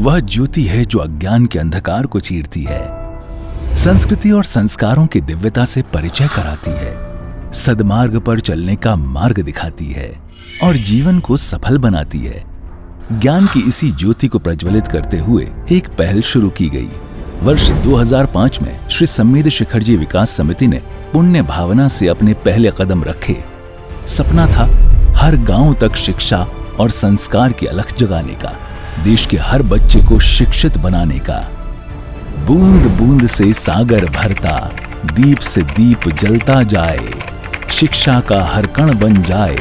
वह ज्योति है जो अज्ञान के अंधकार को चीरती है, संस्कृति और संस्कारों की दिव्यता से परिचय कराती है, सद्मार्ग पर चलने का मार्ग दिखाती है और जीवन को सफल बनाती है। ज्ञान की इसी ज्योति को प्रज्वलित करते हुए एक पहल शुरू की गई। वर्ष 2005 में श्री सम्मेद शिखरजी विकास समिति ने पुण्य भावना से अपने पहले कदम रखे। सपना था हर गांव तक शिक्षा और संस्कार की अलख जगाने का, देश के हर बच्चे को शिक्षित बनाने का। बूंद बूंद से सागर भरता, दीप से दीप जलता जाए, शिक्षा का हर कण बन जाए,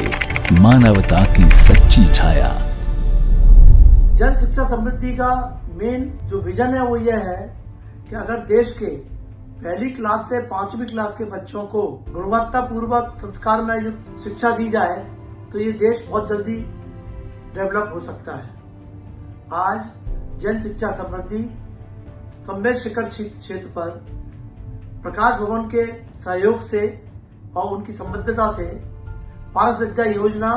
मानवता की सच्ची छाया। जन शिक्षा समृद्धि का मेन जो विजन है वो यह है कि अगर देश के पहली क्लास से 5वीं क्लास के बच्चों को गुणवत्ता पूर्वक संस्कार में युक्त शिक्षा दी जाए तो ये देश बहुत जल्दी डेवलप हो सकता है। आज जन शिक्षा समृद्धि सम्मेद शिखर क्षेत्र पर प्रकाश भवन के सहयोग से और उनकी संबद्धता से पारस विद्या योजना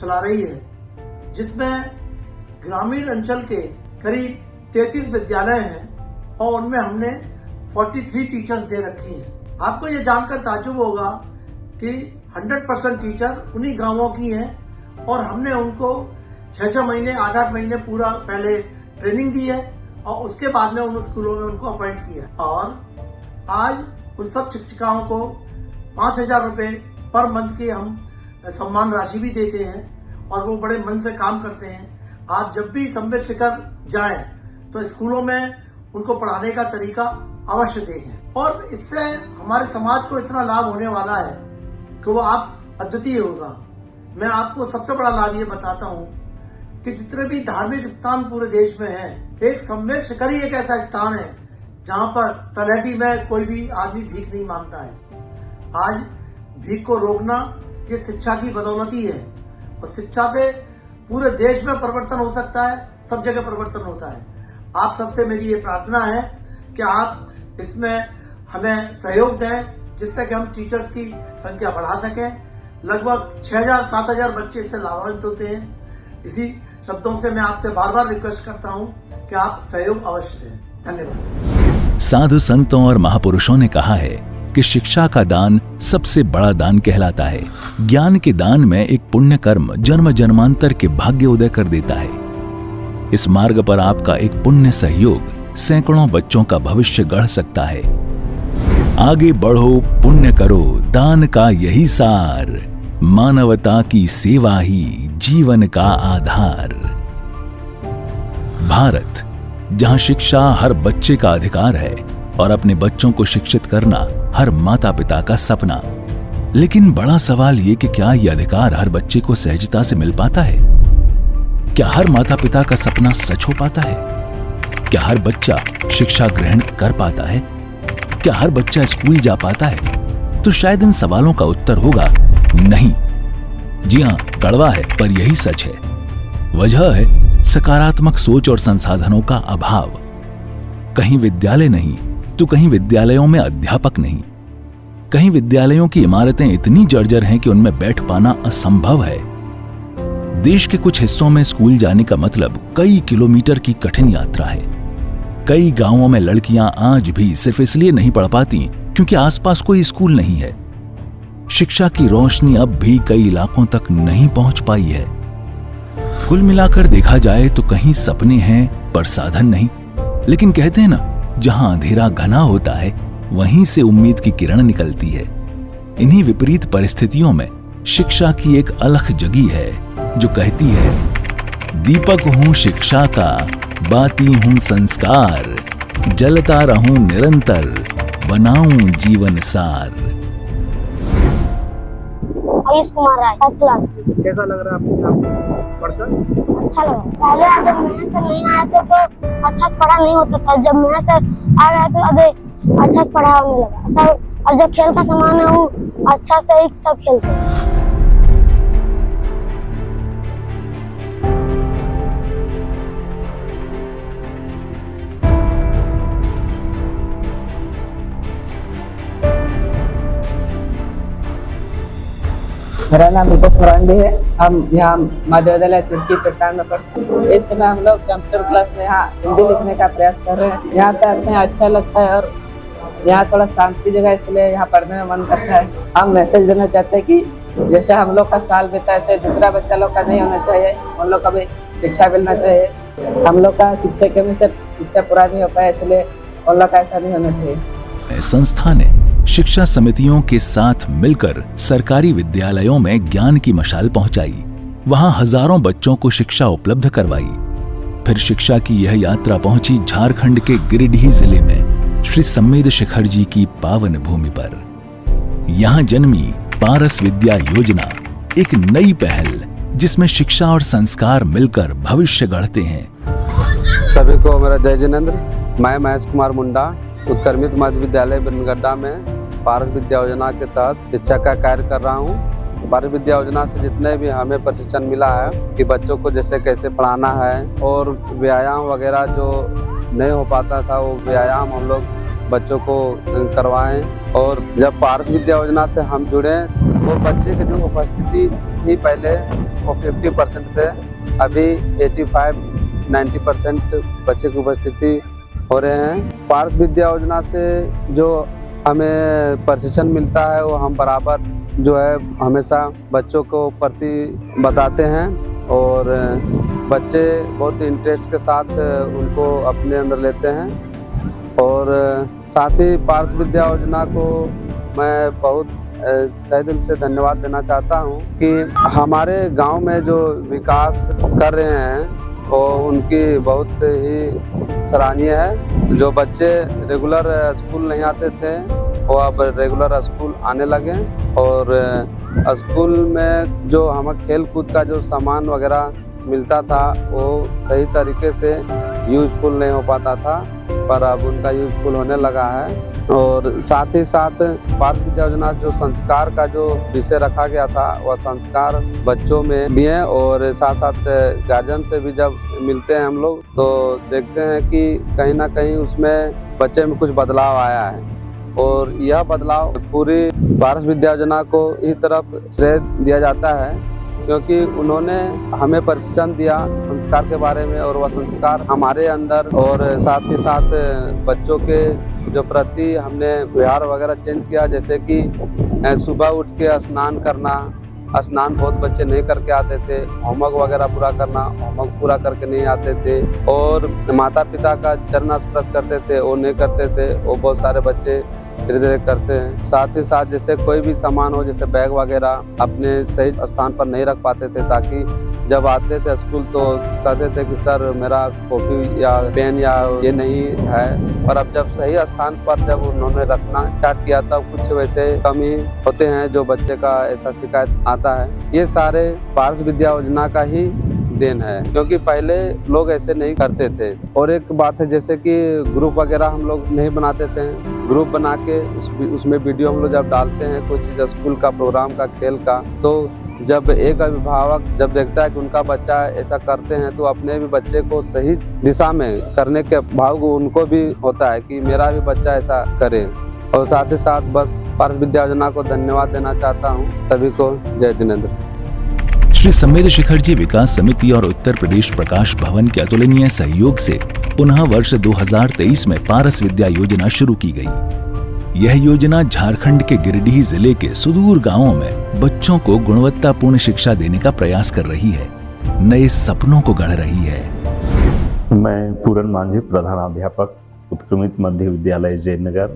चला रही है, जिसमें ग्रामीण अंचल के करीब 33 विद्यालय हैं और उनमें हमने 43 टीचर्स दे रखी हैं। आपको ये जानकर ताज्जुब होगा कि 100% टीचर उन्हीं गांवों की हैं और हमने उनको 6-6 महीने 8-8 महीने पूरा पहले ट्रेनिंग दी है और उसके बाद में उन स्कूलों में उनको अपॉइंट किया और आज उन सब शिक्षिकाओं को 5,000 रुपए पर मंथ की हम सम्मान राशि भी देते हैं और वो बड़े मन से काम करते हैं। आप जब भी सम्मेद शिखर जाएं तो स्कूलों में उनको पढ़ाने का तरीका अवश्य देखें और इससे हमारे समाज को इतना लाभ होने वाला है कि वो आप अद्वितीय होगा। मैं आपको सबसे बड़ा लाभ ये बताता हूँ कि जितने भी धार्मिक स्थान पूरे देश में हैं, एक सम्मेद शिखर ही एक ऐसा स्थान है जहाँ पर तलहटी में कोई भी आदमी भीख नहीं मांगता है। आज भीख को रोकना ये शिक्षा की बदौलती है और शिक्षा से पूरे देश में परिवर्तन हो सकता है, सब जगह परिवर्तन होता है। आप सबसे मेरी ये प्रार्थना है कि आप इसमें हमें सहयोग दें जिससे कि हम टीचर्स की संख्या बढ़ा सकें। लगभग 6,000-7,000 बच्चे इससे लाभान्वित होते हैं। इसी शब्दों से मैं आपसे बार बार रिक्वेस्ट करता हूँ कि आप सहयोग अवश्य दें। धन्यवाद। साधु संतों और महापुरुषों ने कहा है कि शिक्षा का दान सबसे बड़ा दान कहलाता है। ज्ञान के दान में एक पुण्य कर्म जन्म जन्मांतर के भाग्य उदय कर देता है। इस मार्ग पर आपका एक पुण्य सहयोग सैकड़ों बच्चों का भविष्य गढ़ सकता है। आगे बढ़ो, पुण्य करो, दान का यही सार, मानवता की सेवा ही जीवन का आधार। भारत, जहां शिक्षा हर बच्चे का अधिकार है और अपने बच्चों को शिक्षित करना हर माता पिता का सपना। लेकिन बड़ा सवाल ये कि क्या यह अधिकार हर बच्चे को सहजता से मिल पाता है? क्या हर माता पिता का सपना सच हो पाता है? क्या हर बच्चा शिक्षा ग्रहण कर पाता है? क्या हर बच्चा स्कूल जा पाता है? तो शायद इन सवालों का उत्तर होगा नहीं। जी हां, कड़वा है पर यही सच है। वजह है सकारात्मक सोच और संसाधनों का अभाव। कहीं विद्यालय नहीं तो कहीं विद्यालयों में अध्यापक नहीं। कहीं विद्यालयों की इमारतें इतनी जर्जर हैं कि उनमें बैठ पाना असंभव है। देश के कुछ हिस्सों में स्कूल जाने का मतलब कई किलोमीटर की कठिन यात्रा है। कई गांवों में लड़कियां आज भी सिर्फ इसलिए नहीं पढ़ पाती क्योंकि आसपास कोई स्कूल नहीं है। शिक्षा की रोशनी अब भी कई इलाकों तक नहीं पहुंच पाई है। कुल मिलाकर देखा जाए तो कहीं सपने हैं पर साधन नहीं। लेकिन कहते हैं ना, जहां अंधेरा घना होता है वहीं से उम्मीद की किरण निकलती है। इन्हीं विपरीत परिस्थितियों में शिक्षा की एक अलख जगी है जो कहती है, दीपक हूं शिक्षा का, बाती हूं संस्कार, जलता रहूं निरंतर, बनाऊं जीवन सार। Ayush Kumar Rai, 5th class. कैसा लग रहा है आपको पढ़कर? अच्छा लगा। पहले जब मेहर सर नहीं आए थे तो अच्छा से पढ़ा नहीं होता था। जब मेहर सर आ गए तो अच्छा से पढ़ा होने लगा सब। और जो खेल का सामान है वो अच्छा से ही सब खेलते हैं। मेरा नाम विकास मरांडी है। हम यहाँ मध्य विद्यालय चुरकी पेटान में पढ़ते हैं। इस समय हम लोग कंप्यूटर क्लास में यहाँ हिंदी लिखने का प्रयास कर रहे हैं। यहाँ पे आते हैं, अच्छा लगता है और यहाँ थोड़ा शांति जगह, इसलिए यहाँ पढ़ने में मन करता है। हम मैसेज देना चाहते हैं कि जैसे हम लोग का साल बीता ऐसे दूसरा बच्चा लोग का नहीं होना चाहिए, उन लोग का भी शिक्षा मिलना चाहिए। हम लोग का शिक्षा के में सिर्फ शिक्षा पूरा नहीं हो पाया, इसलिए उन लोग का ऐसा नहीं होना चाहिए। संस्था ने शिक्षा समितियों के साथ मिलकर सरकारी विद्यालयों में ज्ञान की मशाल पहुंचाई। वहां हजारों बच्चों को शिक्षा उपलब्ध करवाई। फिर शिक्षा की यह यात्रा पहुंची झारखंड के गिरिडीह जिले में श्री सम्मेद शिखर जी की पावन भूमि पर। यहां जन्मी पारस विद्या योजना, एक नई पहल जिसमें शिक्षा और संस्कार मिलकर भविष्य गढ़ते हैं। सभी को मेरा जय जिनेंद्र। मैं महेश कुमार मुंडा उत्क्रमित मध्य विद्यालय बनगड्डा में पारस विद्या योजना के तहत शिक्षक का कार्य कर रहा हूँ। पारस विद्या योजना से जितने भी हमें प्रशिक्षण मिला है कि बच्चों को जैसे कैसे पढ़ाना है और व्यायाम वगैरह जो नहीं हो पाता था, वो व्यायाम हम लोग बच्चों को करवाएं। और जब पारस विद्या योजना से हम जुड़े, वो बच्चे की जो उपस्थिति थी पहले वो 50% थे, अभी 85-90% बच्चे की उपस्थिति हो रहे हैं। पारस विद्या योजना से जो हमें प्रशिक्षण मिलता है वो हम बराबर जो है हमेशा बच्चों को प्रति बताते हैं और बच्चे बहुत इंटरेस्ट के साथ उनको अपने अंदर लेते हैं। और साथ ही पारस विद्या योजना को मैं बहुत तहे दिल से धन्यवाद देना चाहता हूं कि हमारे गांव में जो विकास कर रहे हैं वो उनकी बहुत ही सराहनीय है। जो बच्चे रेगुलर स्कूल नहीं आते थे वो अब रेगुलर स्कूल आने लगे और स्कूल में जो हमें खेल कूद का जो सामान वगैरह मिलता था वो सही तरीके से यूजफुल नहीं हो पाता था, पर अब उनका यूजफुल होने लगा है। और साथ ही साथ पारस विद्या योजना जो संस्कार का जो विषय रखा गया था वह संस्कार बच्चों में दिए और साथ साथ गार्जियन से भी जब मिलते हैं हम लोग तो देखते हैं कि कहीं ना कहीं उसमें बच्चे में कुछ बदलाव आया है। और यह बदलाव पूरी पारस विद्या योजना को इस तरफ श्रेय दिया जाता है क्योंकि उन्होंने हमें प्रशिक्षण दिया संस्कार के बारे में और वह संस्कार हमारे अंदर और साथ ही साथ बच्चों के जो प्रति हमने व्यवहार वगैरह चेंज किया। जैसे कि सुबह उठ के स्नान करना, स्नान बहुत बच्चे नहीं करके आते थे, होमवर्क वगैरह पूरा करना, होमवर्क पूरा करके नहीं आते थे और माता पिता का चरण स्पर्श करते थे वो नहीं करते थे, वो बहुत सारे बच्चे धीरे धीरे करते हैं। साथ ही साथ जैसे कोई भी सामान हो जैसे बैग वगैरह अपने सही स्थान पर नहीं रख पाते थे, ताकि जब आते थे स्कूल तो कहते थे कि सर मेरा कॉपी या पेन या ये नहीं है, पर अब जब सही स्थान पर जब उन्होंने रखना स्टार्ट किया तब कुछ वैसे कमी होते हैं जो बच्चे का ऐसा शिकायत आता है। ये सारे पारस विद्या योजना का ही देन है क्योंकि पहले लोग ऐसे नहीं करते थे। और एक बात है जैसे कि ग्रुप वगैरह हम लोग नहीं बनाते थे, ग्रुप बना के उसमें वीडियो हम लोग जब डालते हैं कोई चीज़ स्कूल का प्रोग्राम का खेल का, तो जब एक अभिभावक जब देखता है कि उनका बच्चा ऐसा करते हैं तो अपने भी बच्चे को सही दिशा में करने के भाव उनको भी होता है कि मेरा भी बच्चा ऐसा करे। और साथ ही साथ बस पारस विद्या योजना को धन्यवाद देना चाहता हूँ। सभी को जय जिनेंद्र। श्री सम्मेद शिखर जी विकास समिति और उत्तर प्रदेश प्रकाश भवन के अतुलनीय सहयोग से पुनः वर्ष 2023 में पारस विद्या योजना शुरू की गई। यह योजना झारखंड के गिरिडीह जिले के सुदूर गांवों में बच्चों को गुणवत्तापूर्ण शिक्षा देने का प्रयास कर रही है, नए सपनों को गढ़ रही है। मैं पूरन मांझी, प्रधानाध्यापक उत्क्रमित मध्य विद्यालय जयनगर,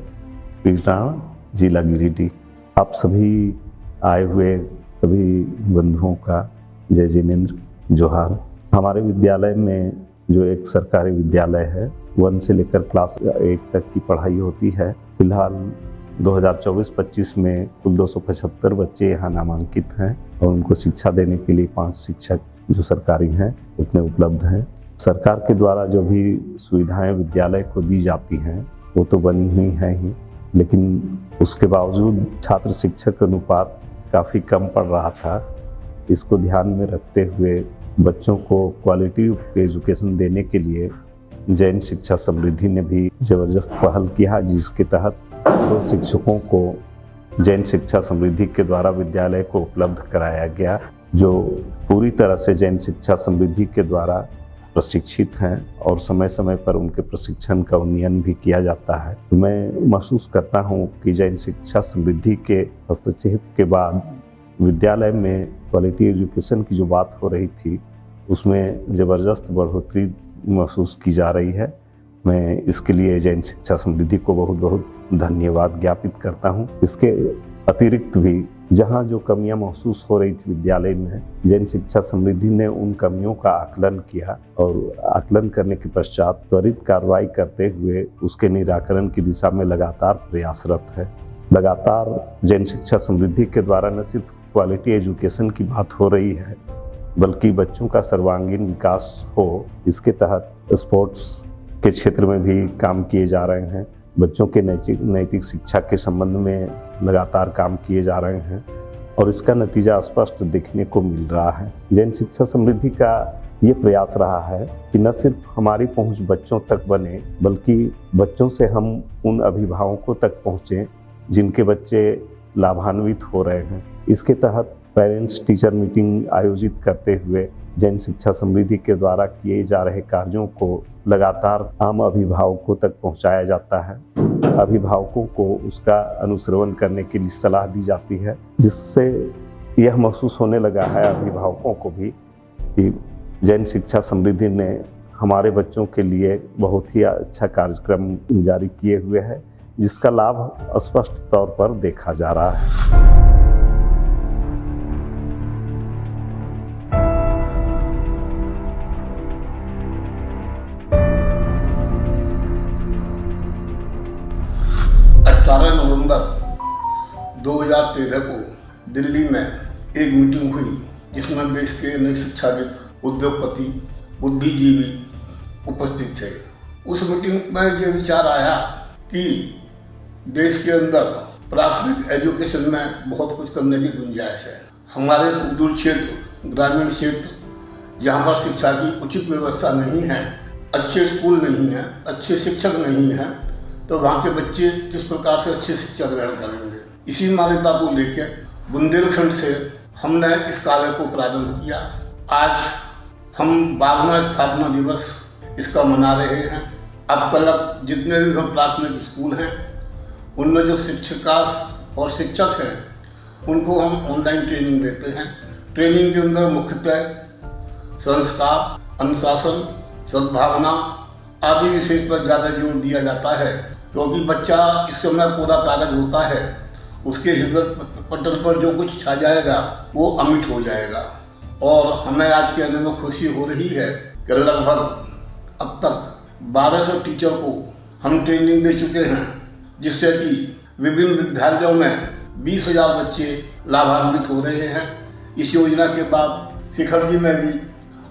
पीटान, जिला गिरिडीह। आप सभी आए हुए सभी बंधुओं का जय जिनेंद्र, जोहार। हमारे विद्यालय में जो एक सरकारी विद्यालय है 1 से लेकर क्लास 8 तक की पढ़ाई होती है। फिलहाल 2024-25 में कुल 275 बच्चे यहाँ नामांकित हैं और उनको शिक्षा देने के लिए 5 शिक्षक जो सरकारी हैं उतने उपलब्ध हैं। सरकार के द्वारा जो भी सुविधाएं विद्यालय को दी जाती हैं वो तो बनी हुई हैं ही, लेकिन उसके बावजूद छात्र शिक्षक अनुपात काफ़ी कम पड़ रहा था। इसको ध्यान में रखते हुए बच्चों को क्वालिटी एजुकेशन देने के लिए जैन शिक्षा समृद्धि ने भी ज़बरदस्त पहल किया, जिसके तहत 2 शिक्षकों को जैन शिक्षा समृद्धि के द्वारा विद्यालय को उपलब्ध कराया गया, जो पूरी तरह से जैन शिक्षा समृद्धि के द्वारा प्रशिक्षित हैं और समय समय पर उनके प्रशिक्षण का उन्नयन भी किया जाता है। मैं महसूस करता हूँ कि जैन शिक्षा समृद्धि के हस्तक्षेप के बाद विद्यालय में क्वालिटी एजुकेशन की जो बात हो रही थी उसमें ज़बरदस्त बढ़ोतरी महसूस की जा रही है। मैं इसके लिए जैन शिक्षा समृद्धि को बहुत बहुत धन्यवाद ज्ञापित करता हूँ। इसके अतिरिक्त भी जहाँ जो कमियाँ महसूस हो रही थी विद्यालय में, जैन शिक्षा समृद्धि ने उन कमियों का आकलन किया और आकलन करने के पश्चात त्वरित कार्रवाई करते हुए उसके निराकरण की दिशा में लगातार प्रयासरत है। लगातार जैन शिक्षा समृद्धि के द्वारा न सिर्फ क्वालिटी एजुकेशन की बात हो रही है बल्कि बच्चों का सर्वांगीण विकास हो, इसके तहत स्पोर्ट्स के क्षेत्र में भी काम किए जा रहे हैं। बच्चों के नैतिक शिक्षा के संबंध में लगातार काम किए जा रहे हैं और इसका नतीजा स्पष्ट देखने को मिल रहा है। जैन शिक्षा समृद्धि का ये प्रयास रहा है कि न सिर्फ हमारी पहुंच बच्चों तक बने बल्कि बच्चों से हम उन अभिभावकों तक पहुँचें जिनके बच्चे लाभान्वित हो रहे हैं। इसके तहत पेरेंट्स टीचर मीटिंग आयोजित करते हुए जैन शिक्षा समृद्धि के द्वारा किए जा रहे कार्यों को लगातार आम अभिभावकों तक पहुंचाया जाता है। अभिभावकों को उसका अनुश्रवण करने के लिए सलाह दी जाती है, जिससे यह महसूस होने लगा है अभिभावकों को भी कि जैन शिक्षा समृद्धि ने हमारे बच्चों के लिए बहुत ही अच्छा कार्यक्रम जारी किए हुए है, जिसका लाभ स्पष्ट तौर पर देखा जा रहा है। नवंबर 2013 को दिल्ली में एक मीटिंग हुई जिसमें देश के अनेक शिक्षाविद, उद्योगपति, बुद्धिजीवी उपस्थित थे। उस मीटिंग में ये विचार आया कि देश के अंदर प्राथमिक एजुकेशन में बहुत कुछ करने की गुंजाइश है। हमारे सुदूर क्षेत्र, ग्रामीण क्षेत्र, जहाँ पर शिक्षा की उचित व्यवस्था नहीं है, अच्छे स्कूल नहीं है, अच्छे शिक्षक नहीं है, तो वहाँ के बच्चे किस प्रकार से अच्छी शिक्षा ग्रहण करेंगे। इसी मान्यता को लेकर बुंदेलखंड से हमने इस कार्य को प्रारंभ किया। आज हम 12वां स्थापना दिवस इसका मना रहे हैं। अब तक जितने भी हम प्राथमिक स्कूल हैं उनमें जो शिक्षिका और शिक्षक हैं उनको हम ऑनलाइन ट्रेनिंग देते हैं। ट्रेनिंग के अंदर मुख्यतः संस्कार, अनुशासन, सद्भावना आदि विषय पर ज़्यादा जोर दिया जाता है, क्योंकि बच्चा इस समय पूरा कागज होता है, उसके हृदय पटल पर जो कुछ छा जाएगा वो अमिट हो जाएगा। और हमें आज कहने में खुशी हो रही है कि लगभग अब तक 1200 टीचर को हम ट्रेनिंग दे चुके हैं, जिससे कि विभिन्न विद्यालयों में 20,000 बच्चे लाभान्वित हो रहे हैं। इस योजना के बाद शिखर जी में भी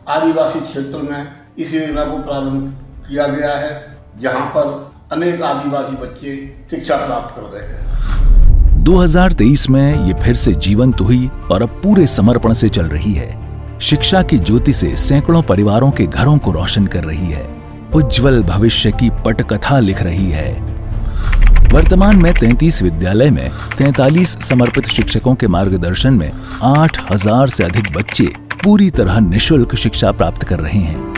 आदिवासी क्षेत्र में इस योजना को प्रारंभ किया गया है, जहां पर अनेक आदिवासी बच्चे शिक्षा प्राप्त कर रहे हैं। 2023 में ये फिर से जीवंत हुई और अब पूरे समर्पण से चल रही है। शिक्षा की ज्योति से सैकड़ों परिवारों के घरों को रोशन कर रही है, उज्जवल भविष्य की पटकथा लिख रही है। वर्तमान में 33 विद्यालय में 43 समर्पित शिक्षकों के मार्गदर्शन में 8,000 से अधिक बच्चे पूरी तरह निःशुल्क शिक्षा प्राप्त कर रहे हैं।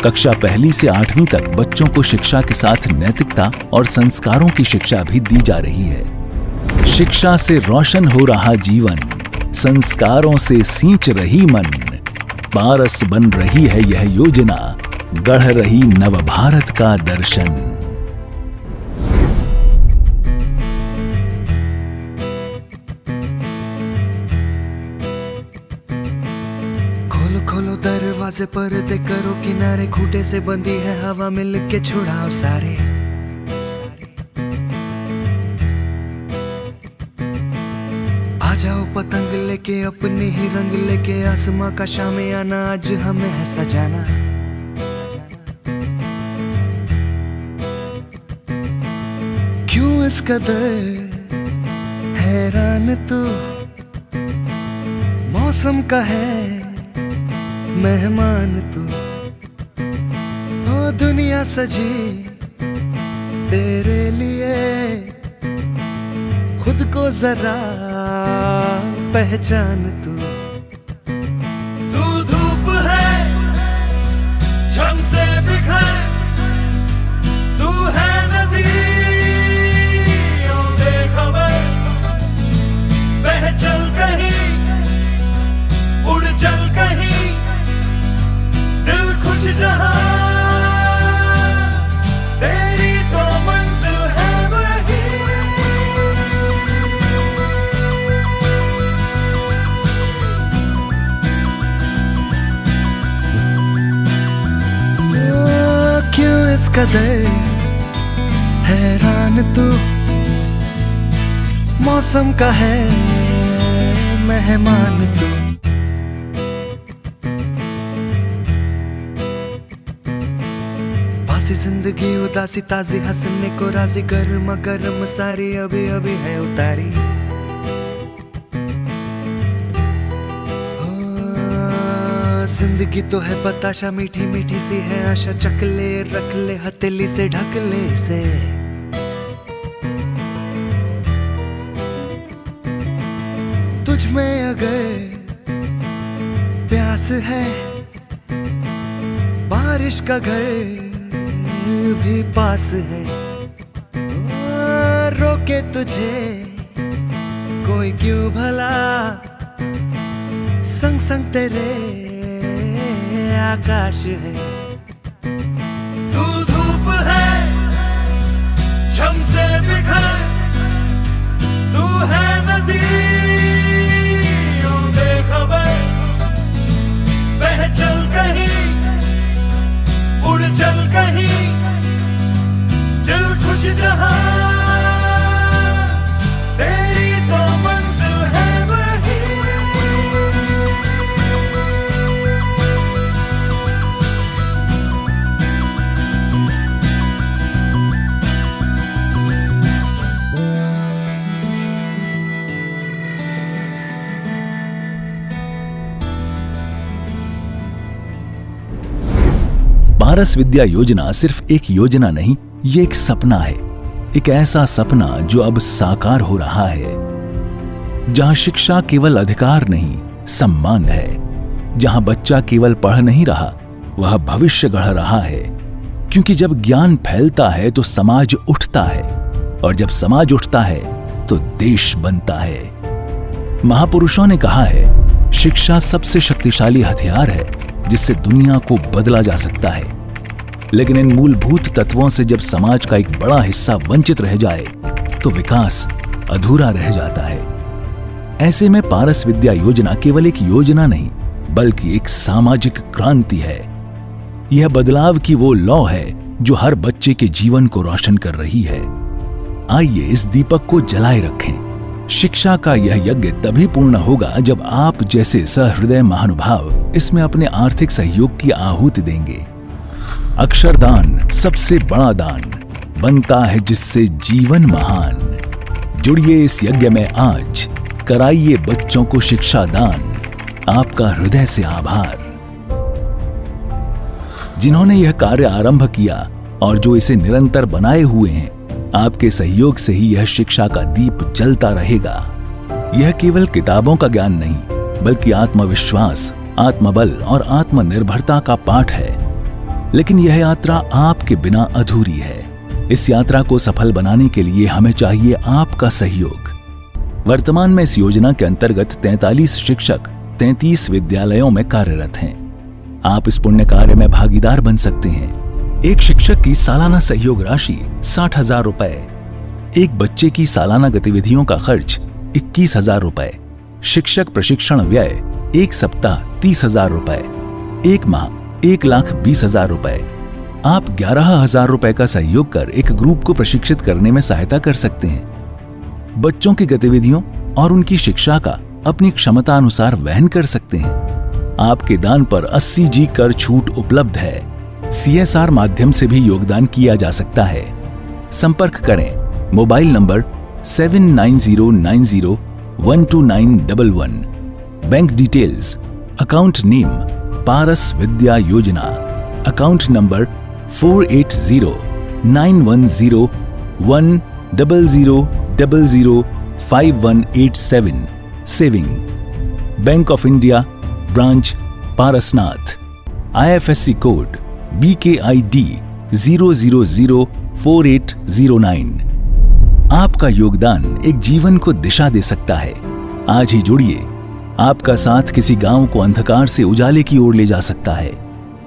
कक्षा 1 से 8वीं तक बच्चों को शिक्षा के साथ नैतिकता और संस्कारों की शिक्षा भी दी जा रही है। शिक्षा से रोशन हो रहा जीवन, संस्कारों से सींच रही मन, पारस बन रही है यह योजना, गढ़ रही नव भारत का दर्शन। खोलो दरवाजे पर्दे करो किनारे, खूंटे से बंदी है हवा मिल के छुड़ाओ सारे। आ जाओ पतंग लेके अपने ही रंग लेके, आसमां का शामियाना आज हमें है सजाना। क्यों इस कदर हैरान तू, मौसम का है मेहमान तू, ओ दुनिया सजी तेरे लिए, खुद को जरा पहचान तू धूप है झम से बिखर, तू है नदी बेखबर, बह चल कहीं उड़ चल कहीं, दिल खुश जहां तेरी तो मंजिल है वही। क्यों इस कदर हैरान तू, मौसम का है मेहमान तू। बासी जिंदगी उदासी ताजी हंसने को राजी, गर्म गर्म सारी अभी अभी है उतारी। जिंदगी तो है बताशा मीठी मीठी सी है आशा, चकले रख ले हथेली से ढक ले से। तुझ में अगर प्यास है, बारिश का घर भी पास है। रोके तुझे कोई क्यों भला, संग संग तेरे आकाश है। तू धूप है झम से बिखर, तू है नदी बेखबर, बह चल कहीं उड़ चल कहीं, दिल खुश जहां तेरी तो मंजिल है वही। पारस विद्या योजना सिर्फ एक योजना नहीं, ये एक सपना है। एक ऐसा सपना जो अब साकार हो रहा है, जहां शिक्षा केवल अधिकार नहीं सम्मान है, जहां बच्चा केवल पढ़ नहीं रहा, वह भविष्य गढ़ रहा है। क्योंकि जब ज्ञान फैलता है तो समाज उठता है, और जब समाज उठता है तो देश बनता है। महापुरुषों ने कहा है, शिक्षा सबसे शक्तिशाली हथियार है जिससे दुनिया को बदला जा सकता है। लेकिन इन मूलभूत तत्वों से जब समाज का एक बड़ा हिस्सा वंचित रह जाए तो विकास अधूरा रह जाता है। ऐसे में पारस विद्या योजना केवल एक योजना नहीं बल्कि एक सामाजिक क्रांति है। यह बदलाव की वो लौ है जो हर बच्चे के जीवन को रोशन कर रही है। आइए इस दीपक को जलाए रखें। शिक्षा का यह यज्ञ तभी पूर्ण होगा जब आप जैसे सहृदय महानुभाव इसमें अपने आर्थिक सहयोग की आहुति देंगे। अक्षरदान सबसे बड़ा दान बनता है जिससे जीवन महान। जुड़िए इस यज्ञ में आज, कराइए बच्चों को शिक्षा दान। आपका हृदय से आभार। जिन्होंने यह कार्य आरंभ किया और जो इसे निरंतर बनाए हुए हैं, आपके सहयोग से ही यह शिक्षा का दीप जलता रहेगा। यह केवल किताबों का ज्ञान नहीं बल्कि आत्मविश्वास, आत्मबल और आत्मनिर्भरता का पाठ है। लेकिन यह यात्रा आपके बिना अधूरी है। इस यात्रा को सफल बनाने के लिए हमें चाहिए आपका सहयोग। वर्तमान में इस योजना के अंतर्गत 43 शिक्षक 33 विद्यालयों में कार्यरत हैं। आप इस पुण्य कार्य में भागीदार बन सकते हैं। एक शिक्षक की सालाना सहयोग राशि 60,000 रुपए, एक बच्चे की सालाना गतिविधियों का खर्च 21,000 रुपए, शिक्षक प्रशिक्षण व्यय एक सप्ताह 30,000 रुपए, एक माह 1,20,000 रुपए। आप 11,000 रुपए का सहयोग कर एक ग्रुप को प्रशिक्षित करने में सहायता कर सकते हैं। बच्चों की गतिविधियों और उनकी शिक्षा का अपनी क्षमता अनुसार वहन कर सकते हैं। आपके दान पर 80G कर छूट उपलब्ध है। CSR माध्यम से भी योगदान किया जा सकता है। संपर्क करें mobile number 7909012911। Bank details, account name Paras Vidya Yojana, account number 480910100000 5187 saving, bank of India branch Parasnath, IFSC code BKID 0004809। आपका योगदान एक जीवन को दिशा दे सकता है। आज ही जुड़िए, आपका साथ किसी गांव को अंधकार से उजाले की ओर ले जा सकता है।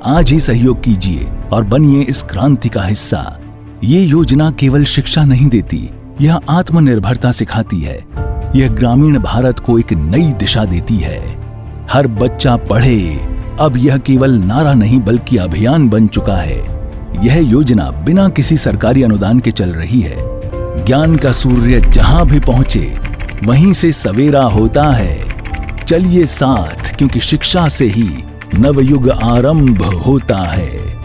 आज ही सहयोग कीजिए और बनिए इस क्रांति का हिस्सा। ये योजना केवल शिक्षा नहीं देती, यह आत्मनिर्भरता सिखाती है। यह ग्रामीण भारत को एक नई दिशा देती है। हर बच्चा पढ़े, अब यह केवल नारा नहीं बल्कि अभियान बन चुका है। यह योजना बिना किसी सरकारी अनुदान के चल रही है। ज्ञान का सूर्य जहां भी पहुंचे वहीं से सवेरा होता है। चलिए साथ, क्योंकि शिक्षा से ही नवयुग आरंभ होता है।